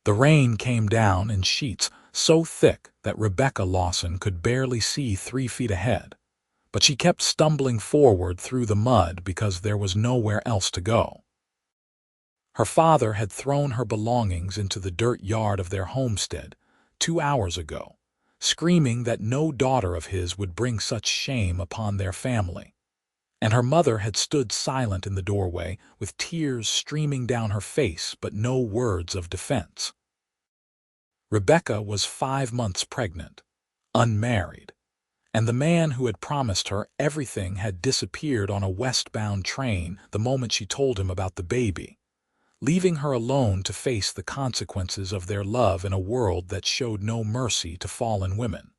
The rain came down in sheets so thick that Rebecca Lawson could barely see 3 feet ahead, but she kept stumbling forward through the mud because there was nowhere else to go. Her father had thrown her belongings into the dirt yard of their homestead 2 hours ago, screaming that no daughter of his would bring such shame upon their family. And her mother had stood silent in the doorway with tears streaming down her face but no words of defense. Rebecca was 5 months pregnant, unmarried, and the man who had promised her everything had disappeared on a westbound train the moment she told him about the baby, leaving her alone to face the consequences of their love in a world that showed no mercy to fallen women.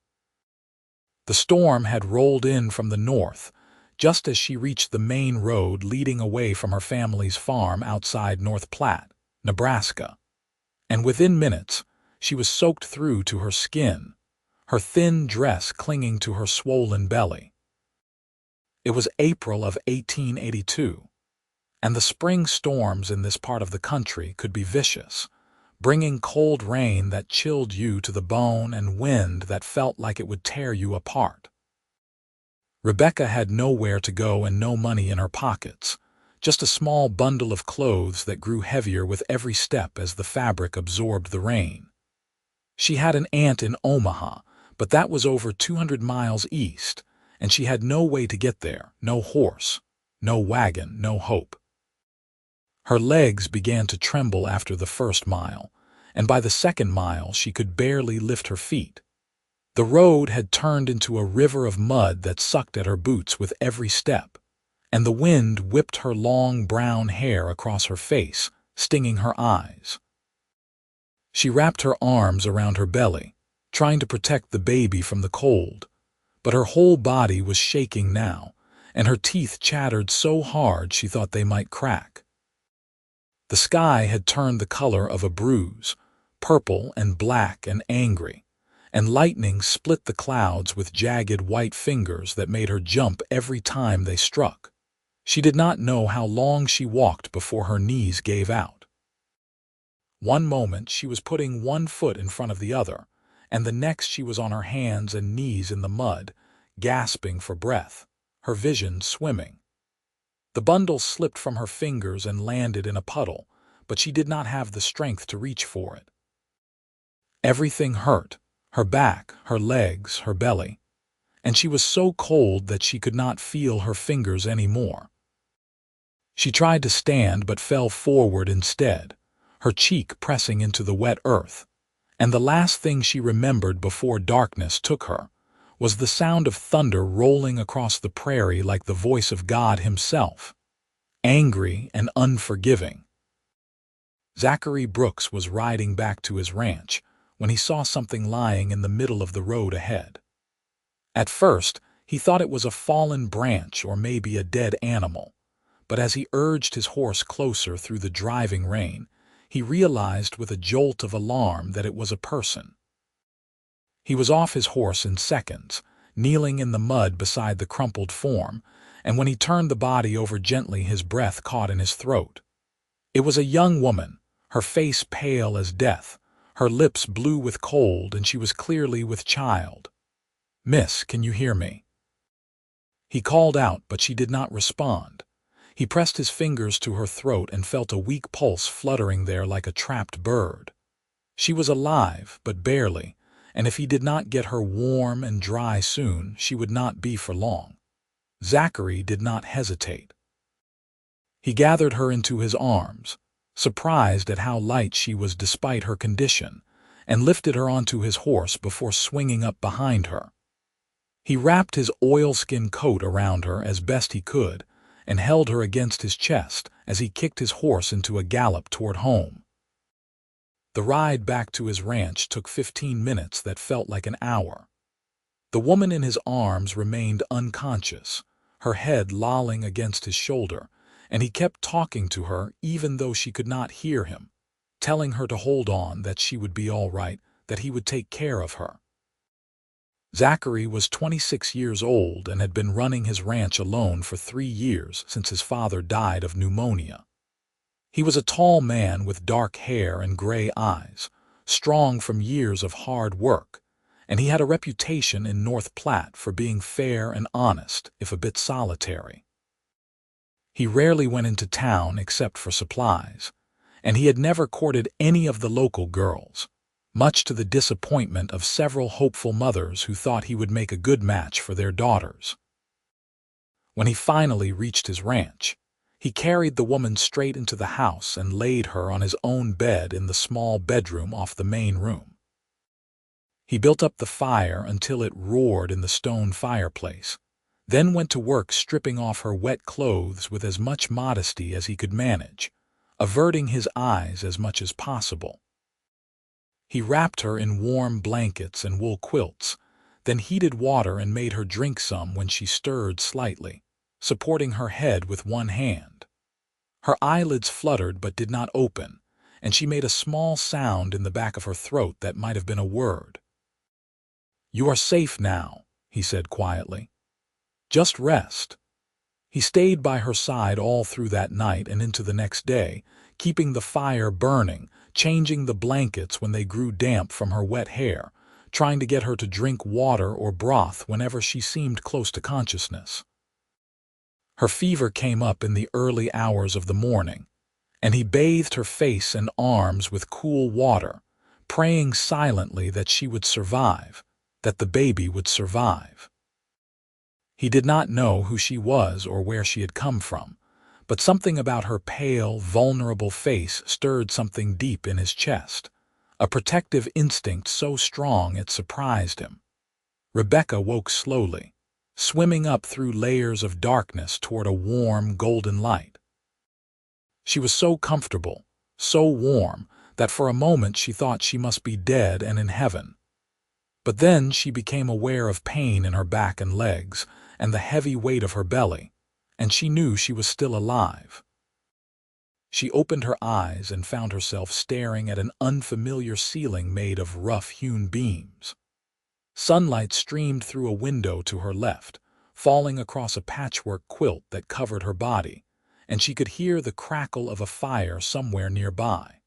The storm had rolled in from the north, just as she reached the main road leading away from her family's farm outside North Platte, Nebraska. And within minutes, she was soaked through to her skin, her thin dress clinging to her swollen belly. It was April of 1882, and the spring storms in this part of the country could be vicious, bringing cold rain that chilled you to the bone and wind that felt like it would tear you apart. Rebecca had nowhere to go and no money in her pockets, just a small bundle of clothes that grew heavier with every step as the fabric absorbed the rain. She had an aunt in Omaha, but that was over 200 miles east, and she had no way to get there, no horse, no wagon, no hope. Her legs began to tremble after the first mile, and by the second mile she could barely lift her feet. The road had turned into a river of mud that sucked at her boots with every step, and the wind whipped her long brown hair across her face, stinging her eyes. She wrapped her arms around her belly, trying to protect the baby from the cold, but her whole body was shaking now, and her teeth chattered so hard she thought they might crack. The sky had turned the color of a bruise, purple and black and angry, and lightning split the clouds with jagged white fingers that made her jump every time they struck. She did not know how long she walked before her knees gave out. One moment she was putting one foot in front of the other, and the next she was on her hands and knees in the mud, gasping for breath, her vision swimming. The bundle slipped from her fingers and landed in a puddle, but she did not have the strength to reach for it. Everything hurt, her back, her legs, her belly, and she was so cold that she could not feel her fingers anymore. She tried to stand but fell forward instead, her cheek pressing into the wet earth, and the last thing she remembered before darkness took her was the sound of thunder rolling across the prairie like the voice of God himself, angry and unforgiving. Zachary Brooks was riding back to his ranch when he saw something lying in the middle of the road ahead. At first, he thought it was a fallen branch or maybe a dead animal, but as he urged his horse closer through the driving rain, he realized with a jolt of alarm that it was a person. He was off his horse in seconds, kneeling in the mud beside the crumpled form, and when he turned the body over gently, his breath caught in his throat. It was a young woman, her face pale as death, her lips blue with cold, and she was clearly with child. "Miss, can you hear me?" He called out, but she did not respond. He pressed his fingers to her throat and felt a weak pulse fluttering there like a trapped bird. She was alive, but barely, and if he did not get her warm and dry soon, she would not be for long. Zachary did not hesitate. He gathered her into his arms, surprised at how light she was despite her condition, and lifted her onto his horse before swinging up behind her. He wrapped his oilskin coat around her as best he could and held her against his chest as he kicked his horse into a gallop toward home. The ride back to his ranch took 15 minutes that felt like an hour. The woman in his arms remained unconscious, her head lolling against his shoulder, and he kept talking to her even though she could not hear him, telling her to hold on, that she would be all right, that he would take care of her. Zachary was 26 years old and had been running his ranch alone for 3 years since his father died of pneumonia. He was a tall man with dark hair and gray eyes, strong from years of hard work, and he had a reputation in North Platte for being fair and honest, if a bit solitary. He rarely went into town except for supplies, and he had never courted any of the local girls, much to the disappointment of several hopeful mothers who thought he would make a good match for their daughters. When he finally reached his ranch, he carried the woman straight into the house and laid her on his own bed in the small bedroom off the main room. He built up the fire until it roared in the stone fireplace, then went to work stripping off her wet clothes with as much modesty as he could manage, averting his eyes as much as possible. He wrapped her in warm blankets and wool quilts, then heated water and made her drink some when she stirred slightly, supporting her head with one hand. Her eyelids fluttered but did not open, and she made a small sound in the back of her throat that might have been a word. "You are safe now," he said quietly. "Just rest." He stayed by her side all through that night and into the next day, keeping the fire burning, changing the blankets when they grew damp from her wet hair, trying to get her to drink water or broth whenever she seemed close to consciousness. Her fever came up in the early hours of the morning, and he bathed her face and arms with cool water, praying silently that she would survive, that the baby would survive. He did not know who she was or where she had come from, but something about her pale, vulnerable face stirred something deep in his chest, a protective instinct so strong it surprised him. Rebecca woke slowly, swimming up through layers of darkness toward a warm, golden light. She was so comfortable, so warm, that for a moment she thought she must be dead and in heaven. But then she became aware of pain in her back and legs, and the heavy weight of her belly, and she knew she was still alive. She opened her eyes and found herself staring at an unfamiliar ceiling made of rough-hewn beams. Sunlight streamed through a window to her left, falling across a patchwork quilt that covered her body, and she could hear the crackle of a fire somewhere nearby.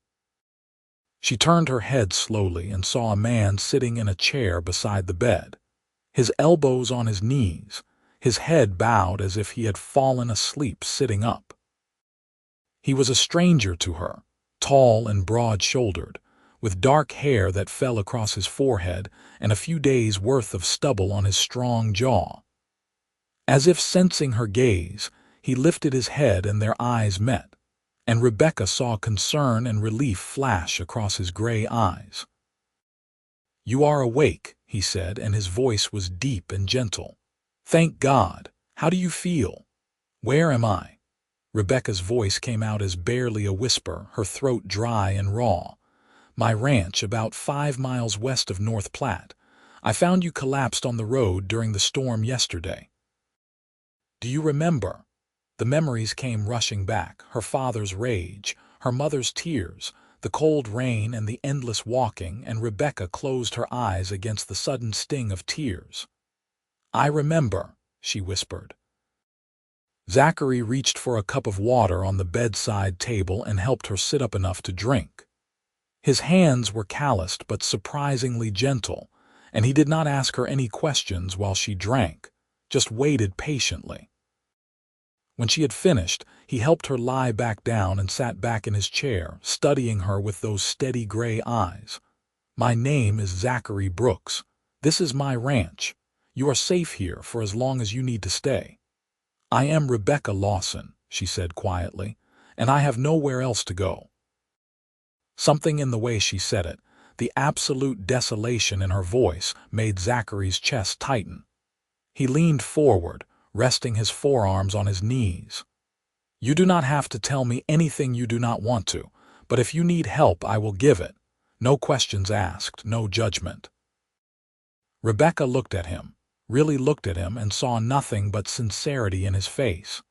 She turned her head slowly and saw a man sitting in a chair beside the bed, his elbows on his knees, his head bowed as if he had fallen asleep sitting up. He was a stranger to her, tall and broad-shouldered, with dark hair that fell across his forehead and a few days' worth of stubble on his strong jaw. As if sensing her gaze, he lifted his head and their eyes met, and Rebecca saw concern and relief flash across his gray eyes. "You are awake," he said, and his voice was deep and gentle. "Thank God. How do you feel?" "Where am I?" Rebecca's voice came out as barely a whisper, her throat dry and raw. "My ranch, about 5 miles west of North Platte. I found you collapsed on the road during the storm yesterday." "Do you remember?" The memories came rushing back, her father's rage, her mother's tears, the cold rain and the endless walking, and Rebecca closed her eyes against the sudden sting of tears. "I remember," she whispered. Zachary reached for a cup of water on the bedside table and helped her sit up enough to drink. His hands were calloused but surprisingly gentle, and he did not ask her any questions while she drank, just waited patiently. When she had finished, he helped her lie back down and sat back in his chair, studying her with those steady gray eyes. "My name is Zachary Brooks. This is my ranch. You are safe here for as long as you need to stay." "I am Rebecca Lawson," she said quietly, "and I have nowhere else to go." Something in the way she said it, the absolute desolation in her voice, made Zachary's chest tighten. He leaned forward, resting his forearms on his knees. "You do not have to tell me anything you do not want to, but if you need help, I will give it. No questions asked, no judgment." Rebecca looked at him, really looked at him, and saw nothing but sincerity in his face.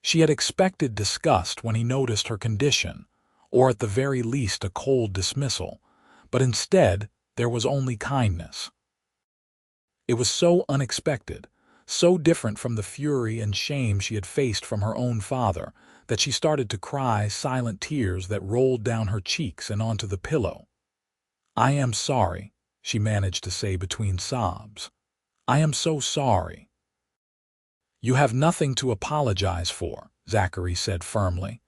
She had expected disgust when he noticed her condition, or at the very least a cold dismissal, but instead there was only kindness. It was so unexpected, so different from the fury and shame she had faced from her own father, that she started to cry silent tears that rolled down her cheeks and onto the pillow. "I am sorry," she managed to say between sobs. "I am so sorry." "You have nothing to apologize for," Zachary said firmly.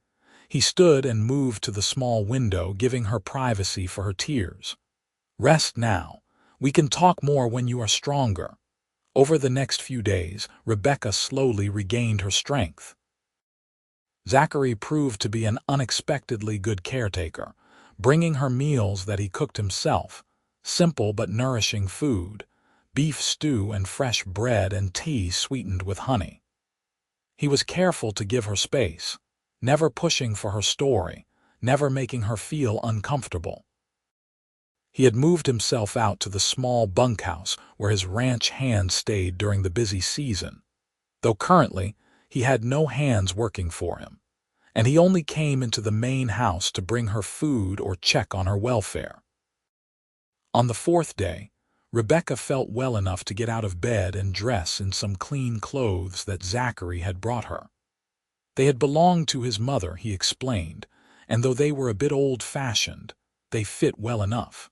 He stood and moved to the small window, giving her privacy for her tears. "Rest now. We can talk more when you are stronger." Over the next few days, Rebecca slowly regained her strength. Zachary proved to be an unexpectedly good caretaker, bringing her meals that he cooked himself, simple but nourishing food, beef stew and fresh bread and tea sweetened with honey. He was careful to give her space, never pushing for her story, never making her feel uncomfortable. He had moved himself out to the small bunkhouse where his ranch hands stayed during the busy season, though currently he had no hands working for him, and he only came into the main house to bring her food or check on her welfare. On the fourth day, Rebecca felt well enough to get out of bed and dress in some clean clothes that Zachary had brought her. They had belonged to his mother, he explained, and though they were a bit old-fashioned, they fit well enough.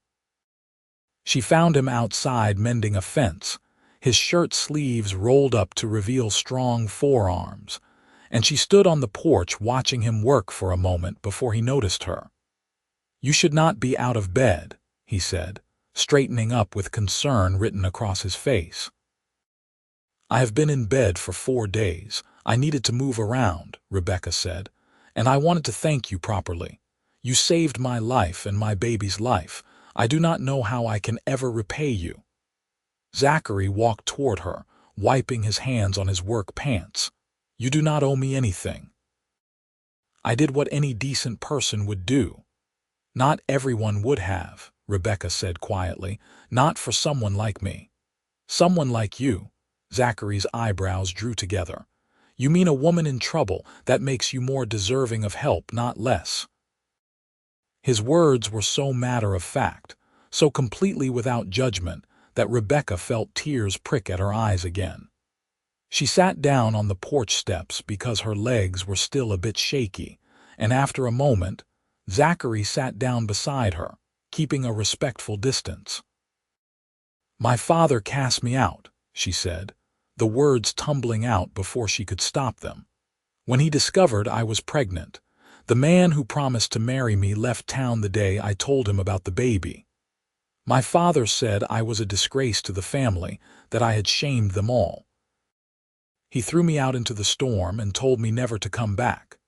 She found him outside mending a fence, his shirt sleeves rolled up to reveal strong forearms, and she stood on the porch watching him work for a moment before he noticed her. "You should not be out of bed," he said, straightening up with concern written across his face. "I have been in bed for 4 days. I needed to move around," Rebecca said, "and I wanted to thank you properly. You saved my life and my baby's life. I do not know how I can ever repay you." Zachary walked toward her, wiping his hands on his work pants. "You do not owe me anything. I did what any decent person would do." "Not everyone would have," Rebecca said quietly. "Not for someone like me." "Someone like you?" Zachary's eyebrows drew together. "You mean a woman in trouble that makes you more deserving of help, not less." His words were so matter-of-fact, so completely without judgment, that Rebecca felt tears prick at her eyes again. She sat down on the porch steps because her legs were still a bit shaky, and after a moment, Zachary sat down beside her, keeping a respectful distance. "My father cast me out," she said, the words tumbling out before she could stop them. "When he discovered I was pregnant, the man who promised to marry me left town the day I told him about the baby. My father said I was a disgrace to the family, that I had shamed them all. He threw me out into the storm and told me never to come back."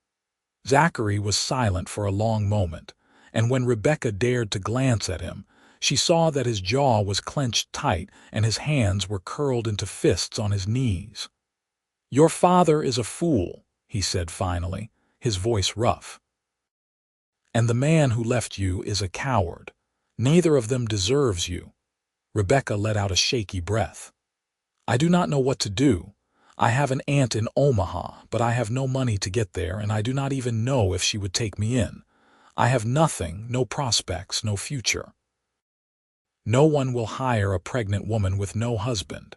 Zachary was silent for a long moment, and when Rebecca dared to glance at him, she saw that his jaw was clenched tight and his hands were curled into fists on his knees. "Your father is a fool," he said finally, his voice rough. "And the man who left you is a coward. Neither of them deserves you." Rebecca let out a shaky breath. "I do not know what to do. I have an aunt in Omaha, but I have no money to get there, and I do not even know if she would take me in. I have nothing, no prospects, no future. No one will hire a pregnant woman with no husband."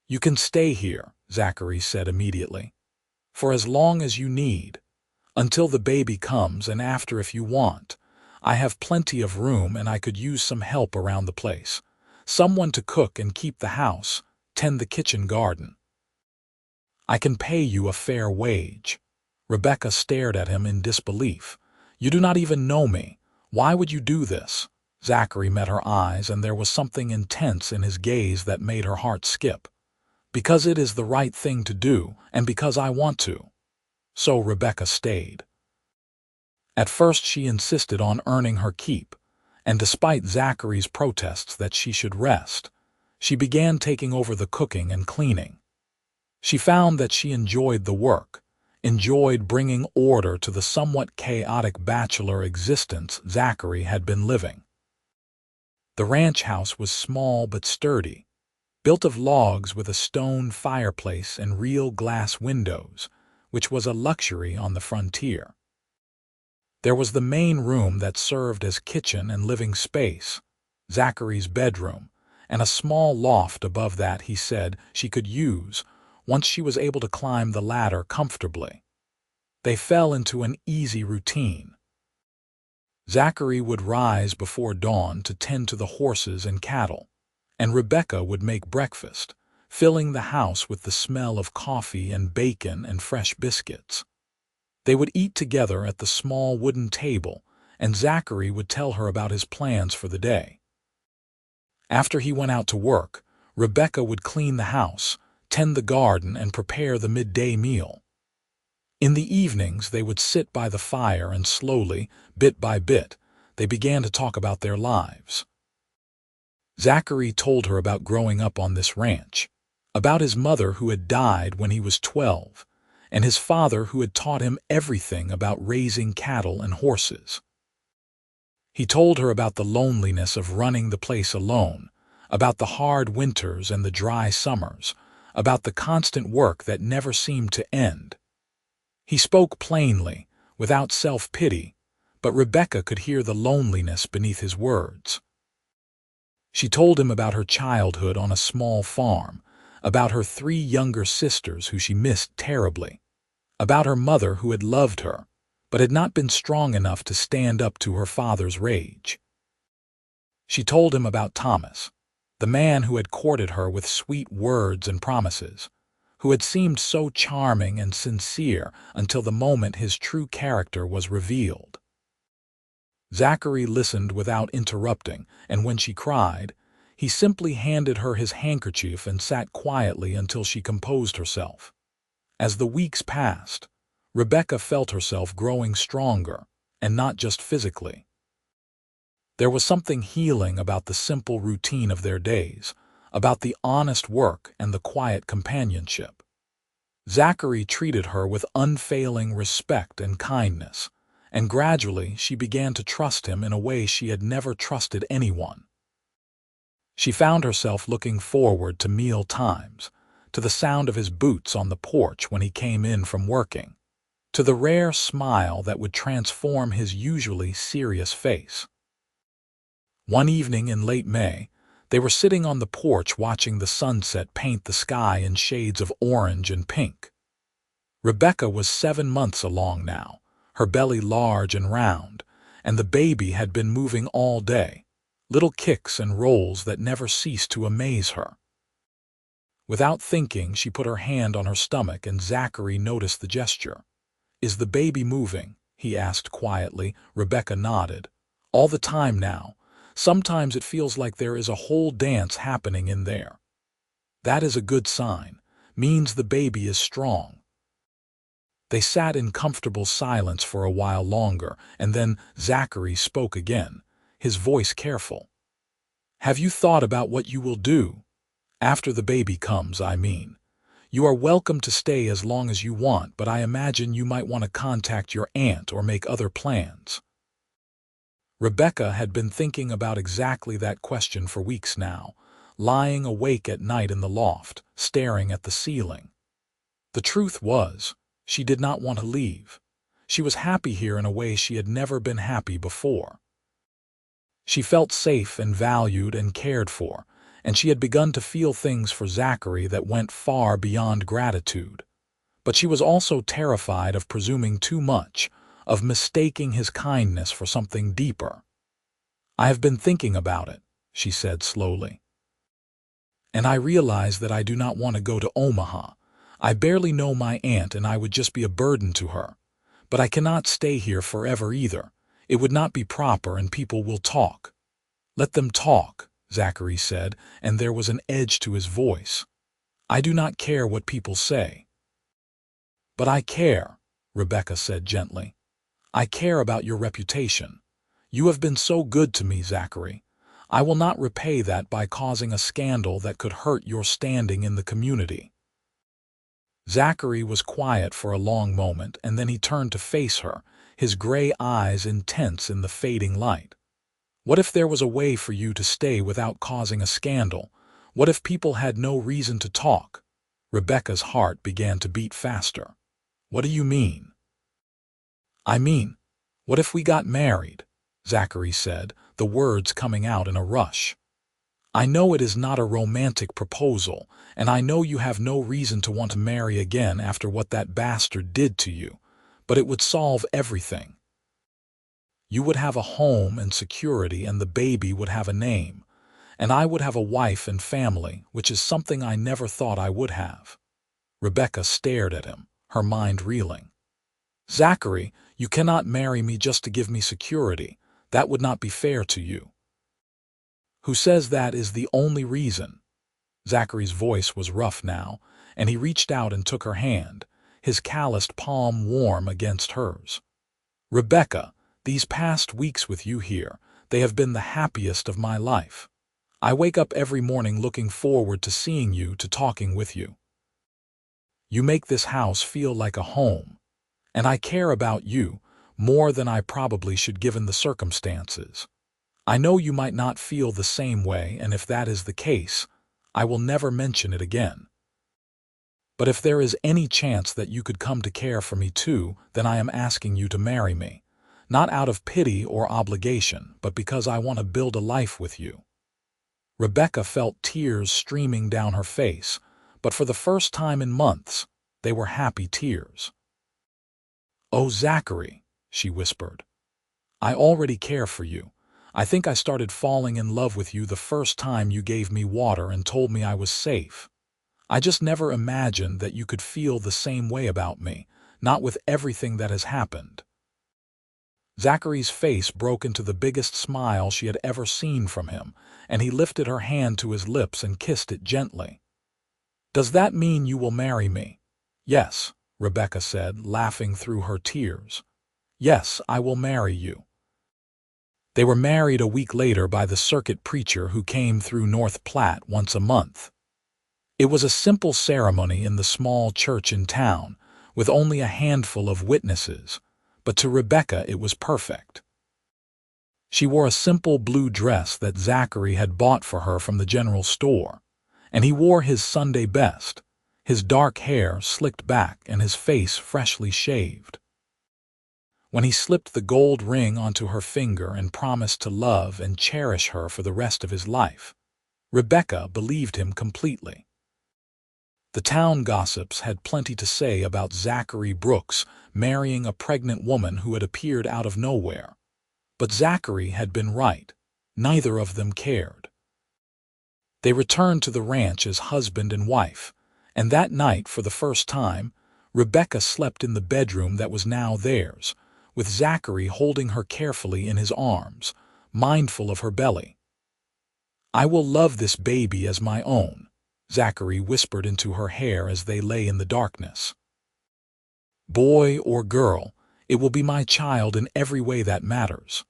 "You can stay here," Zachary said immediately, "for as long as you need, until the baby comes, and after if you want. I have plenty of room and I could use some help around the place. Someone to cook and keep the house, tend the kitchen garden. I can pay you a fair wage." Rebecca stared at him in disbelief. "You do not even know me. Why would you do this?" Zachary met her eyes, and there was something intense in his gaze that made her heart skip. "Because it is the right thing to do, and because I want to." So Rebecca stayed. At first she insisted on earning her keep, and despite Zachary's protests that she should rest, she began taking over the cooking and cleaning. She found that she enjoyed the work, enjoyed bringing order to the somewhat chaotic bachelor existence Zachary had been living. The ranch house was small but sturdy, built of logs with a stone fireplace and real glass windows, which was a luxury on the frontier. There was the main room that served as kitchen and living space, Zachary's bedroom, and a small loft above that he said she could use, once she was able to climb the ladder comfortably. They fell into an easy routine. Zachary would rise before dawn to tend to the horses and cattle, and Rebecca would make breakfast, filling the house with the smell of coffee and bacon and fresh biscuits. They would eat together at the small wooden table, and Zachary would tell her about his plans for the day. After he went out to work, Rebecca would clean the house, tend the garden, and prepare the midday meal. In the evenings, they would sit by the fire and slowly, bit by bit, they began to talk about their lives. Zachary told her about growing up on this ranch, about his mother who had died when he was 12, and his father who had taught him everything about raising cattle and horses. He told her about the loneliness of running the place alone, about the hard winters and the dry summers, about the constant work that never seemed to end. He spoke plainly, without self-pity, but Rebecca could hear the loneliness beneath his words. She told him about her childhood on a small farm, about her 3 younger sisters who she missed terribly, about her mother who had loved her, but had not been strong enough to stand up to her father's rage. She told him about Thomas, the man who had courted her with sweet words and promises, who had seemed so charming and sincere until the moment his true character was revealed. Zachary listened without interrupting, and when she cried, he simply handed her his handkerchief and sat quietly until she composed herself. As the weeks passed, Rebecca felt herself growing stronger, and not just physically. There was something healing about the simple routine of their days, about the honest work and the quiet companionship. Zachary treated her with unfailing respect and kindness, and gradually she began to trust him in a way she had never trusted anyone. She found herself looking forward to meal times, to the sound of his boots on the porch when he came in from working, to the rare smile that would transform his usually serious face. One evening in late May, they were sitting on the porch watching the sunset paint the sky in shades of orange and pink. Rebecca was 7 months along now, her belly large and round, and the baby had been moving all day, little kicks and rolls that never ceased to amaze her. Without thinking, she put her hand on her stomach and Zachary noticed the gesture. "Is the baby moving?" he asked quietly. Rebecca nodded. "All the time now. Sometimes it feels like there is a whole dance happening in there." "That is a good sign. Means the baby is strong." They sat in comfortable silence for a while longer, and then Zachary spoke again, his voice careful. "Have you thought about what you will do? After the baby comes, I mean. You are welcome to stay as long as you want, but I imagine you might want to contact your aunt or make other plans." Rebecca had been thinking about exactly that question for weeks now, lying awake at night in the loft, staring at the ceiling. The truth was, she did not want to leave. She was happy here in a way she had never been happy before. She felt safe and valued and cared for, and she had begun to feel things for Zachary that went far beyond gratitude. But she was also terrified of presuming too much, of mistaking his kindness for something deeper. "I have been thinking about it," she said slowly. "And I realize that I do not want to go to Omaha. I barely know my aunt and I would just be a burden to her. But I cannot stay here forever either. It would not be proper and people will talk." "Let them talk," Zachary said, and there was an edge to his voice. "I do not care what people say." "But I care," Rebecca said gently. "I care about your reputation. You have been so good to me, Zachary. I will not repay that by causing a scandal that could hurt your standing in the community." Zachary was quiet for a long moment, and then he turned to face her, his gray eyes intense in the fading light. "What if there was a way for you to stay without causing a scandal? What if people had no reason to talk?" Rebecca's heart began to beat faster. "What do you mean?" "I mean, what if we got married?" Zachary said, the words coming out in a rush. I know it is not a romantic proposal, and I know you have no reason to want to marry again after what that bastard did to you, but it would solve everything. You would have a home and security, and the baby would have a name, and I would have a wife and family, which is something I never thought I would have." Rebecca stared at him, her mind reeling. "Zachary, you cannot marry me just to give me security. That would not be fair to you." "Who says that is the only reason?" Zachary's voice was rough now, and he reached out and took her hand, his calloused palm warm against hers. "Rebecca, these past weeks with you here, they have been the happiest of my life. I wake up every morning looking forward to seeing you, to talking with you. You make this house feel like a home, and I care about you more than I probably should given the circumstances. I know you might not feel the same way, and if that is the case, I will never mention it again. But if there is any chance that you could come to care for me too, then I am asking you to marry me, not out of pity or obligation, but because I want to build a life with you." Rebecca felt tears streaming down her face, but for the first time in months, they were happy tears. "Oh, Zachary," she whispered, "I already care for you. I think I started falling in love with you the first time you gave me water and told me I was safe. I just never imagined that you could feel the same way about me, not with everything that has happened." Zachary's face broke into the biggest smile she had ever seen from him, and he lifted her hand to his lips and kissed it gently. "Does that mean you will marry me?" "Yes," Rebecca said, laughing through her tears. "Yes, I will marry you." They were married a week later by the circuit preacher who came through North Platte once a month. It was a simple ceremony in the small church in town, with only a handful of witnesses, but to Rebecca it was perfect. She wore a simple blue dress that Zachary had bought for her from the general store, and he wore his Sunday best, his dark hair slicked back and his face freshly shaved. When he slipped the gold ring onto her finger and promised to love and cherish her for the rest of his life, Rebecca believed him completely. The town gossips had plenty to say about Zachary Brooks marrying a pregnant woman who had appeared out of nowhere. But Zachary had been right. Neither of them cared. They returned to the ranch as husband and wife, and that night, for the first time, Rebecca slept in the bedroom that was now theirs, with Zachary holding her carefully in his arms, mindful of her belly. "I will love this baby as my own," Zachary whispered into her hair as they lay in the darkness. "Boy or girl, it will be my child in every way that matters."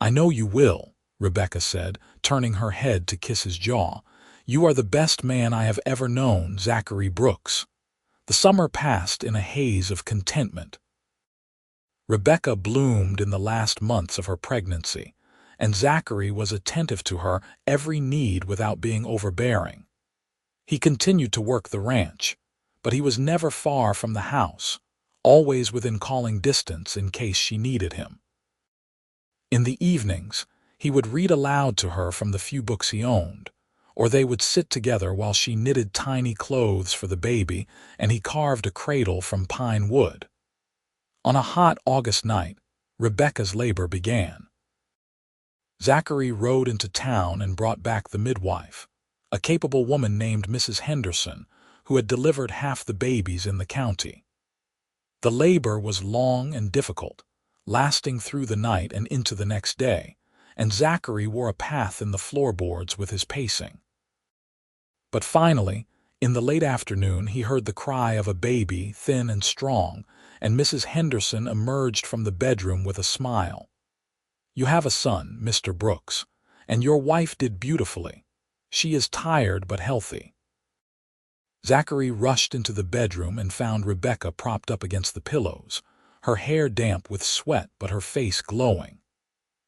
"I know you will," Rebecca said, turning her head to kiss his jaw. "You are the best man I have ever known, Zachary Brooks." The summer passed in a haze of contentment. Rebecca bloomed in the last months of her pregnancy, and Zachary was attentive to her every need without being overbearing. He continued to work the ranch, but he was never far from the house, always within calling distance in case she needed him. In the evenings, he would read aloud to her from the few books he owned, or they would sit together while she knitted tiny clothes for the baby and he carved a cradle from pine wood. On a hot August night, Rebecca's labor began. Zachary rode into town and brought back the midwife, a capable woman named Mrs. Henderson, who had delivered half the babies in the county. The labor was long and difficult, lasting through the night and into the next day, and Zachary wore a path in the floorboards with his pacing. But finally, in the late afternoon, he heard the cry of a baby, thin and strong, and Mrs. Henderson emerged from the bedroom with a smile. "You have a son, Mr. Brooks, and your wife did beautifully. She is tired but healthy." Zachary rushed into the bedroom and found Rebecca propped up against the pillows, her hair damp with sweat but her face glowing.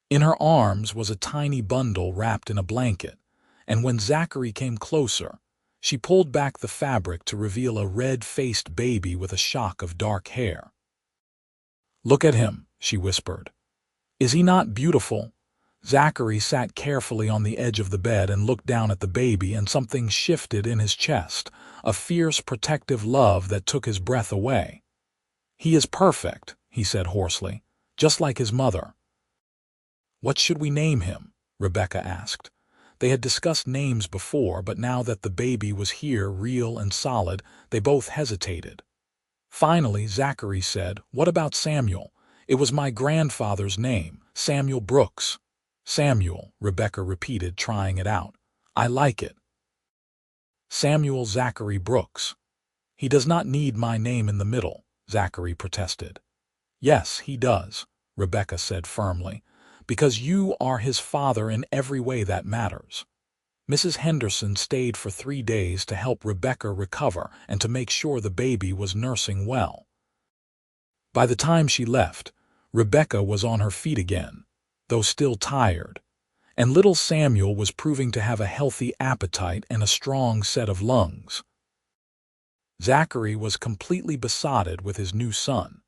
In her arms was a tiny bundle wrapped in a blanket, and when Zachary came closer, she pulled back the fabric to reveal a red-faced baby with a shock of dark hair. "Look at him," she whispered. "Is he not beautiful?" Zachary sat carefully on the edge of the bed and looked down at the baby, and something shifted in his chest, a fierce, protective love that took his breath away. "He is perfect," he said hoarsely, "just like his mother." "What should we name him?" Rebecca asked. They had discussed names before, but now that the baby was here, real and solid, they both hesitated. Finally, Zachary said, "What about Samuel? It was my grandfather's name, Samuel Brooks." "Samuel," Rebecca repeated, trying it out. "I like it." "Samuel Zachary Brooks." "He does not need my name in the middle," Zachary protested. "Yes, he does," Rebecca said firmly, "because you are his father in every way that matters." Mrs. Henderson stayed for 3 days to help Rebecca recover and to make sure the baby was nursing well. By the time she left, Rebecca was on her feet again, though still tired, and little Samuel was proving to have a healthy appetite and a strong set of lungs. Zachary was completely besotted with his new son,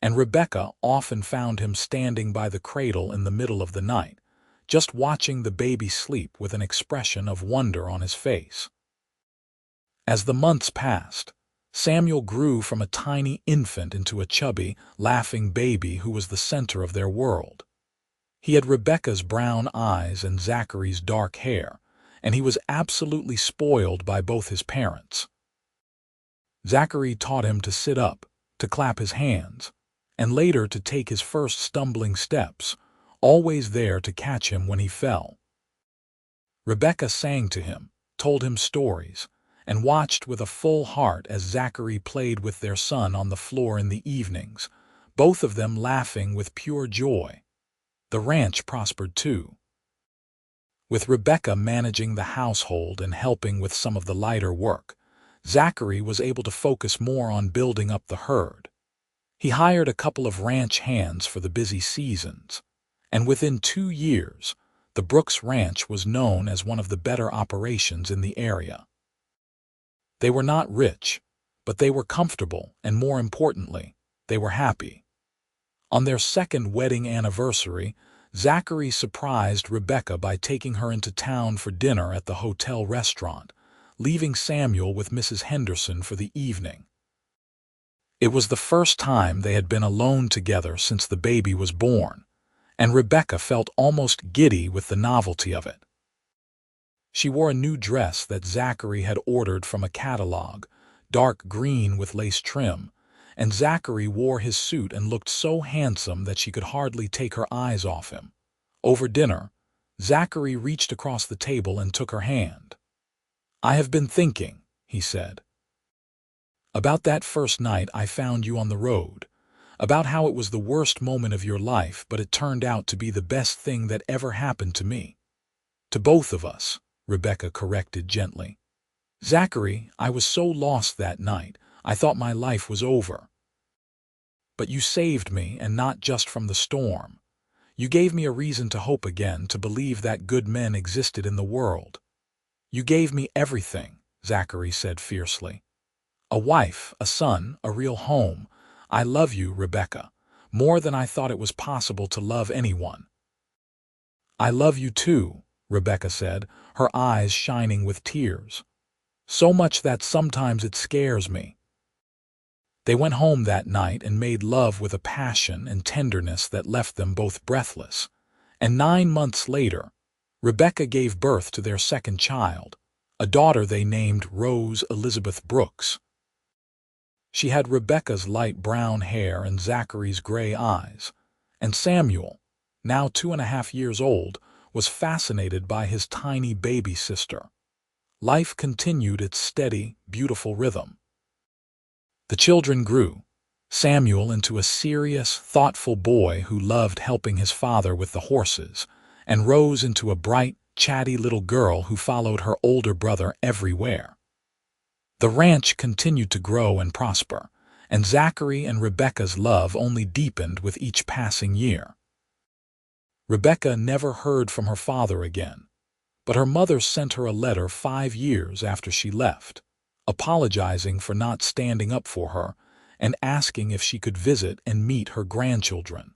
and Rebecca often found him standing by the cradle in the middle of the night, just watching the baby sleep with an expression of wonder on his face. As the months passed, Samuel grew from a tiny infant into a chubby, laughing baby who was the center of their world. He had Rebecca's brown eyes and Zachary's dark hair, and he was absolutely spoiled by both his parents. Zachary taught him to sit up, to clap his hands, and later to take his first stumbling steps, always there to catch him when he fell. Rebecca sang to him, told him stories, and watched with a full heart as Zachary played with their son on the floor in the evenings, both of them laughing with pure joy. The ranch prospered too. With Rebecca managing the household and helping with some of the lighter work, Zachary was able to focus more on building up the herd. He hired a couple of ranch hands for the busy seasons, and within 2 years, the Brooks Ranch was known as one of the better operations in the area. They were not rich, but they were comfortable, and more importantly, they were happy. On their second wedding anniversary, Zachary surprised Rebecca by taking her into town for dinner at the hotel restaurant, leaving Samuel with Mrs. Henderson for the evening. It was the first time they had been alone together since the baby was born, and Rebecca felt almost giddy with the novelty of it. She wore a new dress that Zachary had ordered from a catalog, dark green with lace trim, and Zachary wore his suit and looked so handsome that she could hardly take her eyes off him. Over dinner, Zachary reached across the table and took her hand. "I have been thinking," he said, "about that first night I found you on the road, about how it was the worst moment of your life, but it turned out to be the best thing that ever happened to me." "To both of us," Rebecca corrected gently. "Zachary, I was so lost that night, I thought my life was over. But you saved me, and not just from the storm. You gave me a reason to hope again, to believe that good men existed in the world. You gave me everything," Zachary said fiercely. "A wife, a son, a real home. I love you, Rebecca, more than I thought it was possible to love anyone." "I love you too," Rebecca said, her eyes shining with tears. "So much that sometimes it scares me." They went home that night and made love with a passion and tenderness that left them both breathless. And 9 months later, Rebecca gave birth to their second child, a daughter they named Rose Elizabeth Brooks. She had Rebecca's light brown hair and Zachary's gray eyes, and Samuel, now 2.5 years old, was fascinated by his tiny baby sister. Life continued its steady, beautiful rhythm. The children grew, Samuel into a serious, thoughtful boy who loved helping his father with the horses, and Rose into a bright, chatty little girl who followed her older brother everywhere. The ranch continued to grow and prosper, and Zachary and Rebecca's love only deepened with each passing year. Rebecca never heard from her father again, but her mother sent her a letter 5 years after she left, apologizing for not standing up for her and asking if she could visit and meet her grandchildren.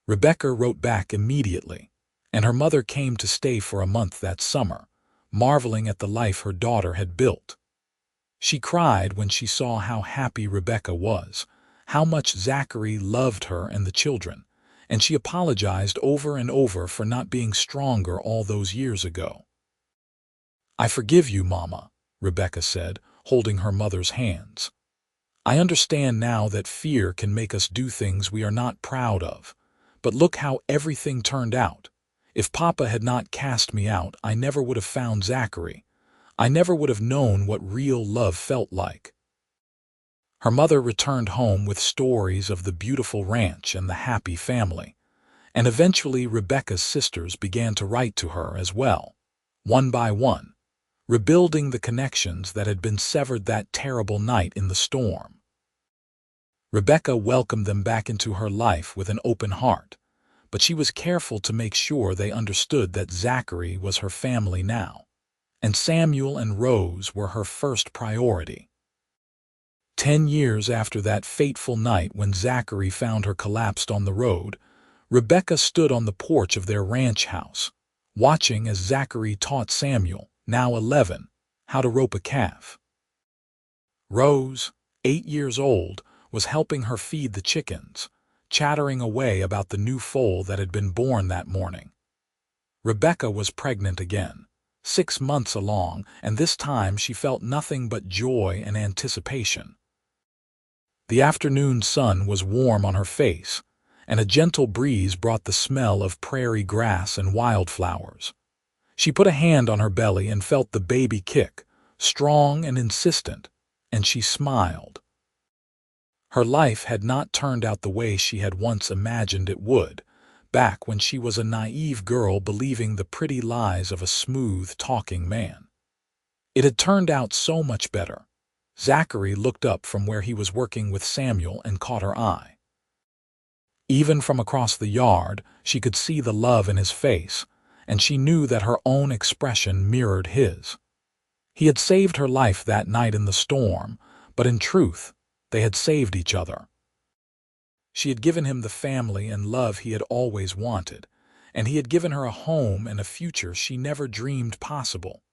Rebecca wrote back immediately, and her mother came to stay for a month that summer, marveling at the life her daughter had built. She cried when she saw how happy Rebecca was, how much Zachary loved her and the children, and she apologized over and over for not being stronger all those years ago. "I forgive you, Mama," Rebecca said, holding her mother's hands. "I understand now that fear can make us do things we are not proud of, but look how everything turned out. If Papa had not cast me out, I never would have found Zachary. I never would have known what real love felt like." Her mother returned home with stories of the beautiful ranch and the happy family, and eventually Rebecca's sisters began to write to her as well, one by one, rebuilding the connections that had been severed that terrible night in the storm. Rebecca welcomed them back into her life with an open heart, but she was careful to make sure they understood that Zachary was her family now, and Samuel and Rose were her first priority. 10 years after that fateful night when Zachary found her collapsed on the road, Rebecca stood on the porch of their ranch house, watching as Zachary taught Samuel, now 11, how to rope a calf. Rose, 8 years old, was helping her feed the chickens, chattering away about the new foal that had been born that morning. Rebecca was pregnant again, 6 months along, and this time she felt nothing but joy and anticipation. The afternoon sun was warm on her face, and a gentle breeze brought the smell of prairie grass and wildflowers. She put a hand on her belly and felt the baby kick, strong and insistent, and she smiled. Her life had not turned out the way she had once imagined it would, back when she was a naive girl believing the pretty lies of a smooth-talking man. It had turned out so much better. Zachary looked up from where he was working with Samuel and caught her eye. Even from across the yard, she could see the love in his face, and she knew that her own expression mirrored his. He had saved her life that night in the storm, but in truth, they had saved each other. She had given him the family and love he had always wanted, and he had given her a home and a future she never dreamed possible.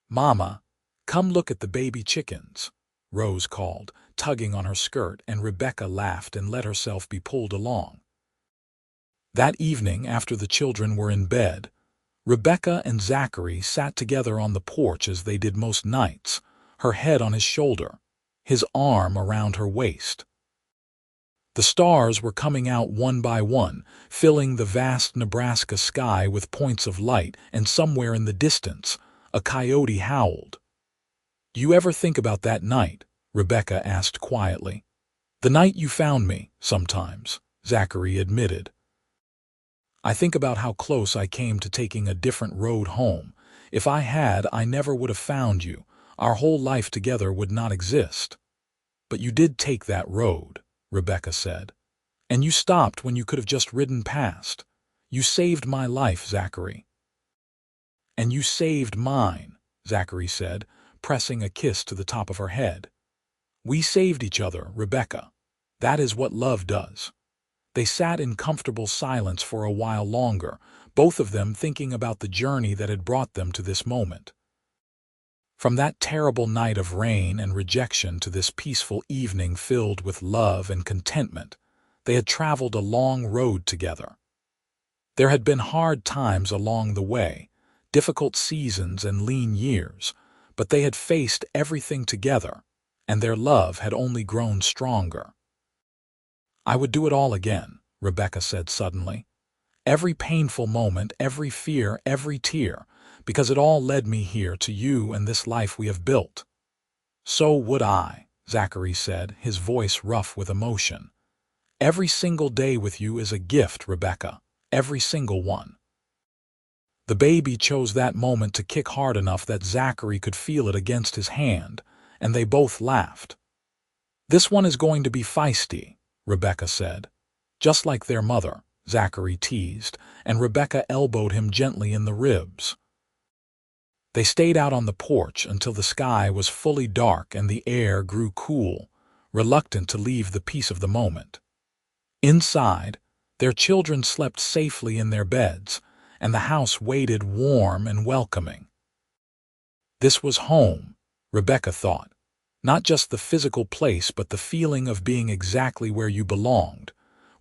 "Mama, come look at the baby chickens," Rose called, tugging on her skirt, and Rebecca laughed and let herself be pulled along. That evening, after the children were in bed, Rebecca and Zachary sat together on the porch as they did most nights, her head on his shoulder, his arm around her waist. The stars were coming out one by one, filling the vast Nebraska sky with points of light, and somewhere in the distance, a coyote howled. "Do you ever think about that night?" Rebecca asked quietly. "The night you found me, sometimes," Zachary admitted. "I think about how close I came to taking a different road home. If I had, I never would have found you. Our whole life together would not exist." "But you did take that road," Rebecca said. "And you stopped when you could have just ridden past. You saved my life, Zachary." "And you saved mine," Zachary said, pressing a kiss to the top of her head. "We saved each other, Rebecca. That is what love does." They sat in comfortable silence for a while longer, both of them thinking about the journey that had brought them to this moment. From that terrible night of rain and rejection to this peaceful evening filled with love and contentment, they had traveled a long road together. There had been hard times along the way, difficult seasons and lean years, but they had faced everything together, and their love had only grown stronger. "I would do it all again," Rebecca said suddenly. "Every painful moment, every fear, every tear, because it all led me here to you and this life we have built." "So would I," Zachary said, his voice rough with emotion. "Every single day with you is a gift, Rebecca, every single one." The baby chose that moment to kick hard enough that Zachary could feel it against his hand, and they both laughed. "This one is going to be feisty," Rebecca said. "Just like their mother," Zachary teased, and Rebecca elbowed him gently in the ribs. They stayed out on the porch until the sky was fully dark and the air grew cool, reluctant to leave the peace of the moment. Inside, their children slept safely in their beds, and the house waited warm and welcoming. This was home, Rebecca thought. Not just the physical place, but the feeling of being exactly where you belonged,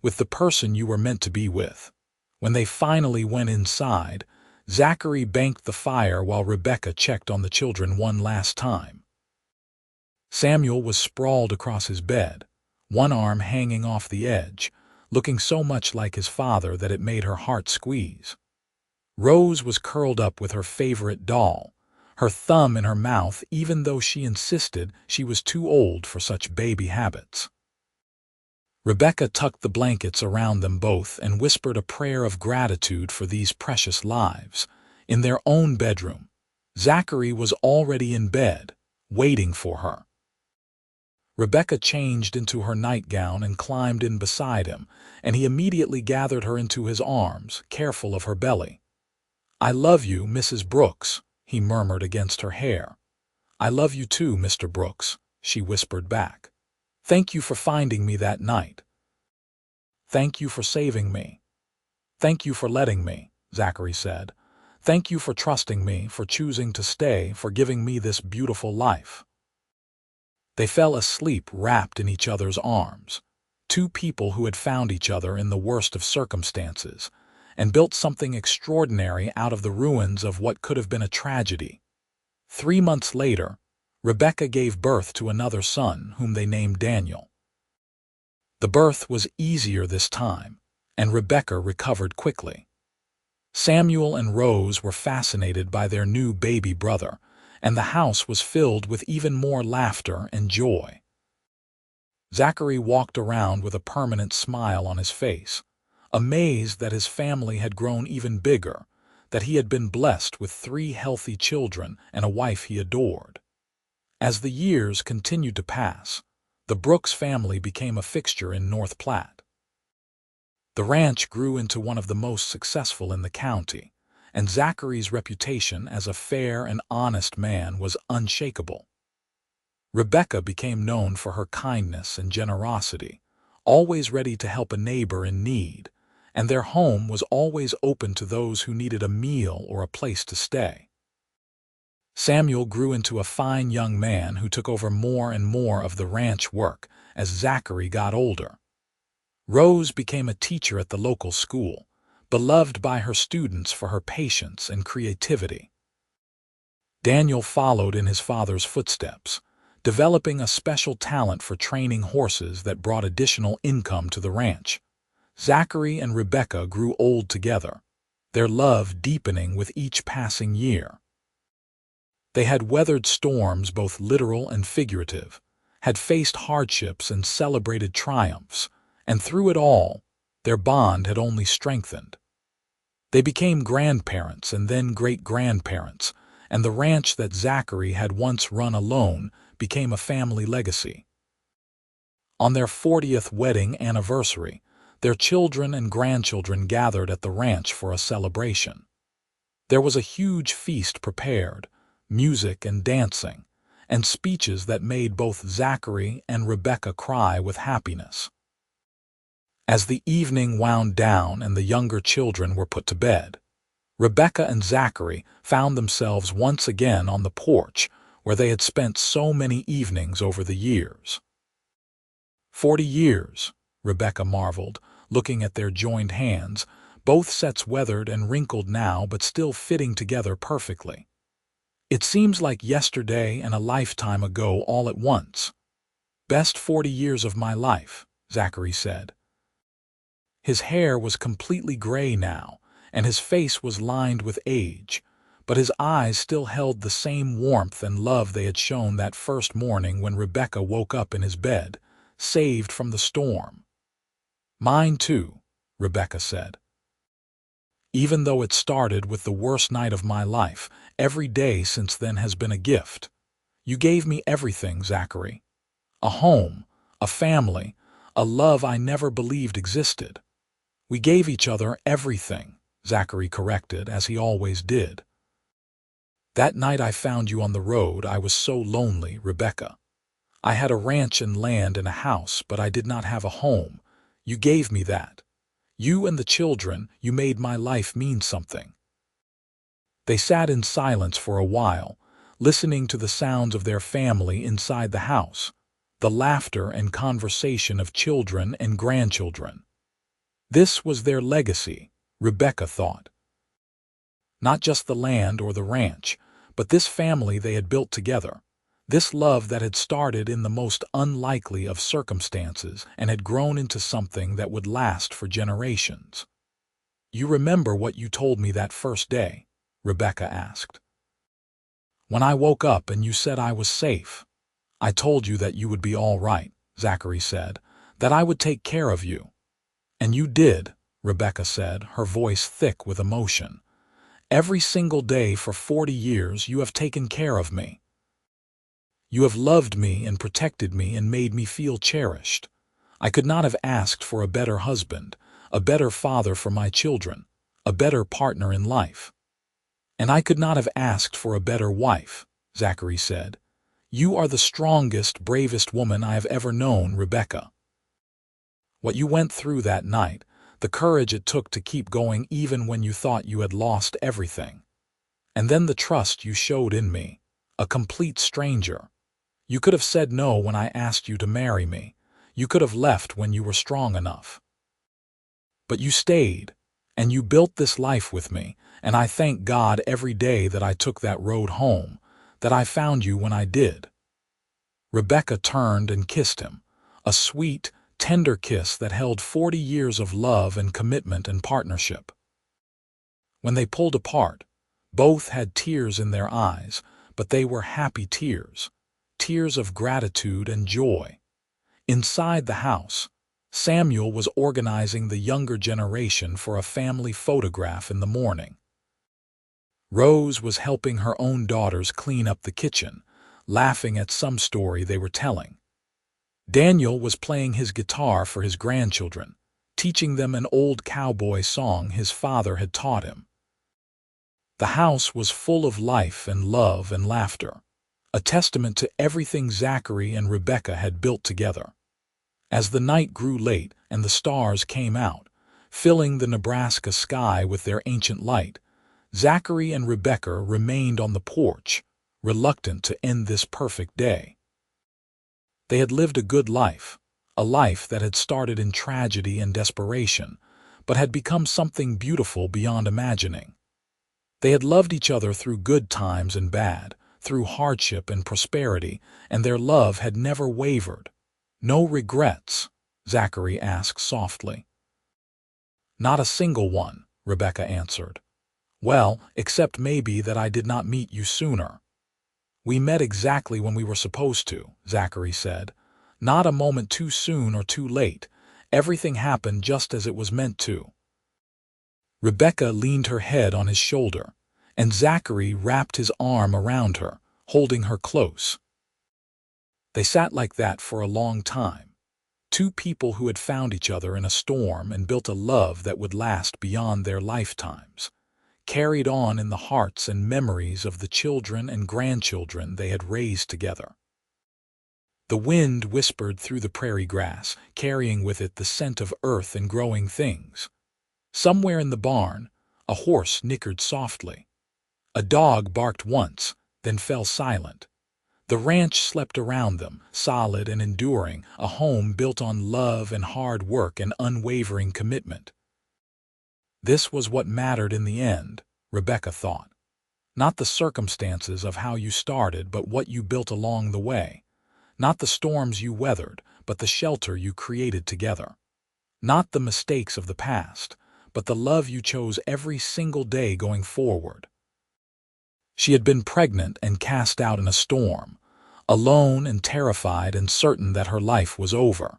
with the person you were meant to be with. When they finally went inside, Zachary banked the fire while Rebecca checked on the children one last time. Samuel was sprawled across his bed, one arm hanging off the edge, looking so much like his father that it made her heart squeeze. Rose was curled up with her favorite doll, her thumb in her mouth even though she insisted she was too old for such baby habits. Rebecca tucked the blankets around them both and whispered a prayer of gratitude for these precious lives. In their own bedroom, Zachary was already in bed, waiting for her. Rebecca changed into her nightgown and climbed in beside him, and he immediately gathered her into his arms, careful of her belly. "I love you, Mrs. Brooks," he murmured against her hair. "I love you too, Mr. Brooks," she whispered back. "Thank you for finding me that night. Thank you for saving me. Thank you for letting me," Zachary said. "Thank you for trusting me, for choosing to stay, for giving me this beautiful life." They fell asleep wrapped in each other's arms, two people who had found each other in the worst of circumstances, and built something extraordinary out of the ruins of what could have been a tragedy. 3 months later, Rebecca gave birth to another son, whom they named Daniel. The birth was easier this time, and Rebecca recovered quickly. Samuel and Rose were fascinated by their new baby brother, and the house was filled with even more laughter and joy. Zachary walked around with a permanent smile on his face, amazed that his family had grown even bigger, that he had been blessed with 3 healthy children and a wife he adored. As the years continued to pass, the Brooks family became a fixture in North Platte. The ranch grew into one of the most successful in the county, and Zachary's reputation as a fair and honest man was unshakable. Rebecca became known for her kindness and generosity, always ready to help a neighbor in need, and their home was always open to those who needed a meal or a place to stay. Samuel grew into a fine young man who took over more and more of the ranch work as Zachary got older. Rose became a teacher at the local school, beloved by her students for her patience and creativity. Daniel followed in his father's footsteps, developing a special talent for training horses that brought additional income to the ranch. Zachary and Rebecca grew old together, their love deepening with each passing year. They had weathered storms, both literal and figurative, had faced hardships and celebrated triumphs, and through it all, their bond had only strengthened. They became grandparents and then great-grandparents, and the ranch that Zachary had once run alone became a family legacy. On their 40th wedding anniversary, their children and grandchildren gathered at the ranch for a celebration. There was a huge feast prepared, music and dancing, and speeches that made both Zachary and Rebecca cry with happiness. As the evening wound down and the younger children were put to bed, Rebecca and Zachary found themselves once again on the porch where they had spent so many evenings over the years. 40 years, Rebecca marveled, looking at their joined hands, both sets weathered and wrinkled now but still fitting together perfectly. "It seems like yesterday and a lifetime ago all at once. Best 40 years of my life," Zachary said. His hair was completely gray now, and his face was lined with age, but his eyes still held the same warmth and love they had shown that first morning when Rebecca woke up in his bed, saved from the storm. "Mine too," Rebecca said. "Even though it started with the worst night of my life, every day since then has been a gift. You gave me everything, Zachary. A home, a family, a love I never believed existed. We gave each other everything," Zachary corrected, as he always did. "That night I found you on the road, I was so lonely, Rebecca. I had a ranch and land and a house, but I did not have a home. You gave me that. You and the children, you made my life mean something." They sat in silence for a while, listening to the sounds of their family inside the house, the laughter and conversation of children and grandchildren. This was their legacy, Rebecca thought. Not just the land or the ranch, but this family they had built together, this love that had started in the most unlikely of circumstances and had grown into something that would last for generations. "You remember what you told me that first day?" Rebecca asked. "When I woke up and you said I was safe. I told you that you would be all right," Zachary said, "that I would take care of you." "And you did," Rebecca said, her voice thick with emotion. "Every single day for 40 years you have taken care of me. You have loved me and protected me and made me feel cherished. I could not have asked for a better husband, a better father for my children, a better partner in life. And I could not have asked for a better wife," Zachary said. "You are the strongest, bravest woman I have ever known, Rebecca. What you went through that night, the courage it took to keep going even when you thought you had lost everything. And then the trust you showed in me, a complete stranger. You could have said no when I asked you to marry me. You could have left when you were strong enough. But you stayed, and you built this life with me, and I thank God every day that I took that road home, that I found you when I did." Rebecca turned and kissed him, a sweet, tender kiss that held 40 years of love and commitment and partnership. When they pulled apart, both had tears in their eyes, but they were happy tears, tears of gratitude and joy. Inside the house, Samuel was organizing the younger generation for a family photograph in the morning. Rose was helping her own daughters clean up the kitchen, laughing at some story they were telling. Daniel was playing his guitar for his grandchildren, teaching them an old cowboy song his father had taught him. The house was full of life and love and laughter, a testament to everything Zachary and Rebecca had built together. As the night grew late and the stars came out, filling the Nebraska sky with their ancient light, Zachary and Rebecca remained on the porch, reluctant to end this perfect day. They had lived a good life, a life that had started in tragedy and desperation, but had become something beautiful beyond imagining. They had loved each other through good times and bad, through hardship and prosperity, and their love had never wavered. "No regrets?" Zachary asked softly. "Not a single one," Rebecca answered. "Well, except maybe that I did not meet you sooner." "We met exactly when we were supposed to," Zachary said. "Not a moment too soon or too late. Everything happened just as it was meant to." Rebecca leaned her head on his shoulder, and Zachary wrapped his arm around her, holding her close. They sat like that for a long time, two people who had found each other in a storm and built a love that would last beyond their lifetimes, carried on in the hearts and memories of the children and grandchildren they had raised together. The wind whispered through the prairie grass, carrying with it the scent of earth and growing things. Somewhere in the barn, a horse nickered softly. A dog barked once, then fell silent. The ranch slept around them, solid and enduring, a home built on love and hard work and unwavering commitment. This was what mattered in the end, Rebecca thought. Not the circumstances of how you started, but what you built along the way. Not the storms you weathered, but the shelter you created together. Not the mistakes of the past, but the love you chose every single day going forward. She had been pregnant and cast out in a storm, alone and terrified and certain that her life was over.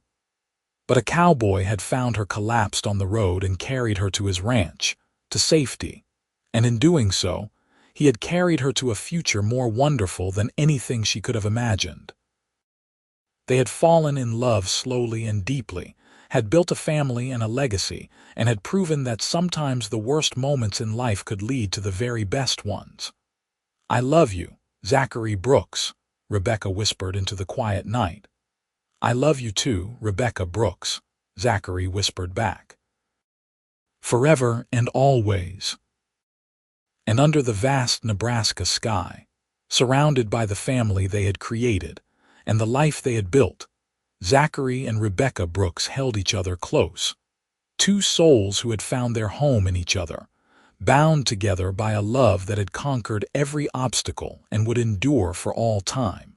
But a cowboy had found her collapsed on the road and carried her to his ranch, to safety, and in doing so, he had carried her to a future more wonderful than anything she could have imagined. They had fallen in love slowly and deeply, had built a family and a legacy, and had proven that sometimes the worst moments in life could lead to the very best ones. "I love you, Zachary Brooks," Rebecca whispered into the quiet night. "I love you too, Rebecca Brooks," Zachary whispered back. forever and always. And under the vast Nebraska sky, surrounded by the family they had created and the life they had built, Zachary and Rebecca Brooks held each other close. Two souls who had found their home in each other, bound together by a love that had conquered every obstacle and would endure for all time.